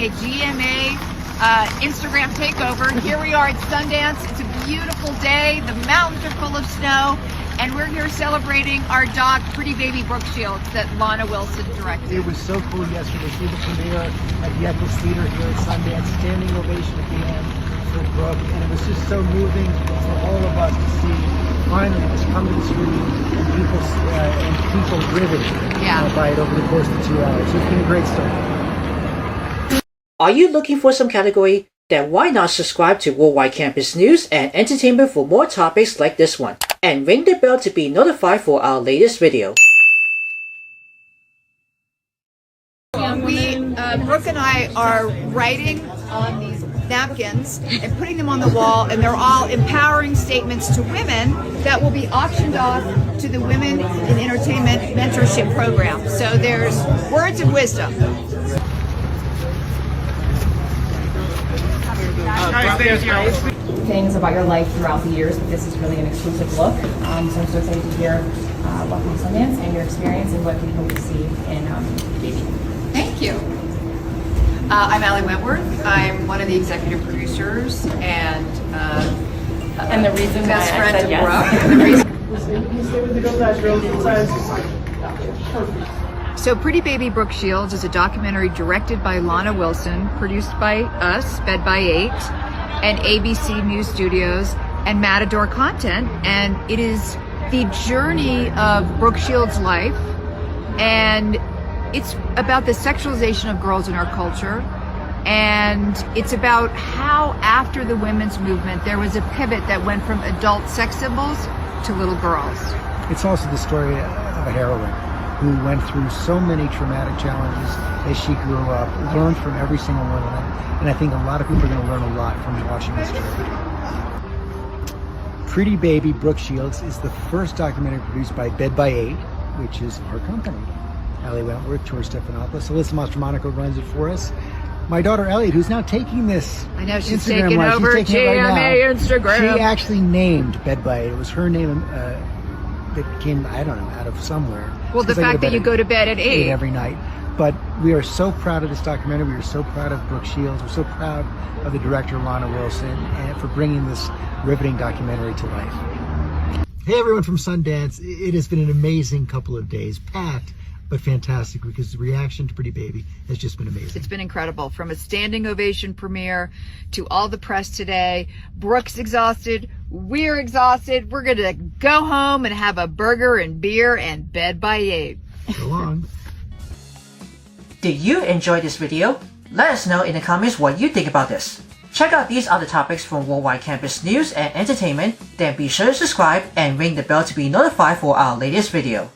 a GMA Instagram takeover. Here we are at Sundance. It's a beautiful day. The mountains are full of snow. And we're here celebrating our doc, Pretty Baby Brooke Shields, that Lana Wilson directed. It was so cool yesterday. See the premiere at the Eccles Theater here at Sundance. Standing ovation at the end for Brooke. And it was just so moving for all of us to see finally this come to the screen and people riveted by it over the course of 2 hours. It's been a great story. Are you looking for some category? Then why not subscribe to Worldwide Campus News and Entertainment for more topics like this one, and ring the bell to be notified for our latest video. Brooke and I are writing on these napkins and putting them on the wall, and they're all empowering statements to women that will be auctioned off to the Women in Entertainment Mentorship Program. So there's words of wisdom. Things about your life throughout the years, but this is really an exclusive look. So I'm so excited to hear welcome to Sundance and your experience and what we hope to see in Baby. Thank you. I'm Wentworth. I'm one of the executive producers and the reason best why friend I of said Brooke. So Pretty Baby Brooke Shields is a documentary directed by Lana Wilson, produced by us, Bed by 8, and ABC News Studios and Matador Content. And it is the journey of Brooke Shields' life. And it's about the sexualization of girls in our culture. And it's about how after the women's movement, there was a pivot that went from adult sex symbols to little girls. It's also the story of a heroine who went through so many traumatic challenges as she grew up, learned from every single one of them, and I think a lot of people are going to learn a lot from watching this journey. Pretty Baby Brooke Shields is the first documentary produced by Bed by 8, which is our company. Allie Wentworth, George Stephanopoulos, Alyssa Mastromonaco runs it for us. My daughter Elliot, who's now taking this I know, she's Instagram taking live. over She's taking it right GMA now. Instagram. She actually named Bed by 8. It was her name that came, I don't know, out of somewhere. Well, the fact that you go to bed at 8 every night. But we are so proud of this documentary. We are so proud of Brooke Shields. We're so proud of the director, Lana Wilson, and for bringing this riveting documentary to life. Hey, everyone from Sundance. It has been an amazing couple of days, packed, but fantastic, because the reaction to Pretty Baby has just been amazing. It's been incredible. From a standing ovation premiere to all the press today. Brooke's exhausted. We're exhausted. We're going to go home and have a burger and beer and Bed by 8. So long. Did you enjoy this video? Let us know in the comments what you think about this. Check out these other topics from Worldwide Campus News and Entertainment, then be sure to subscribe and ring the bell to be notified for our latest video.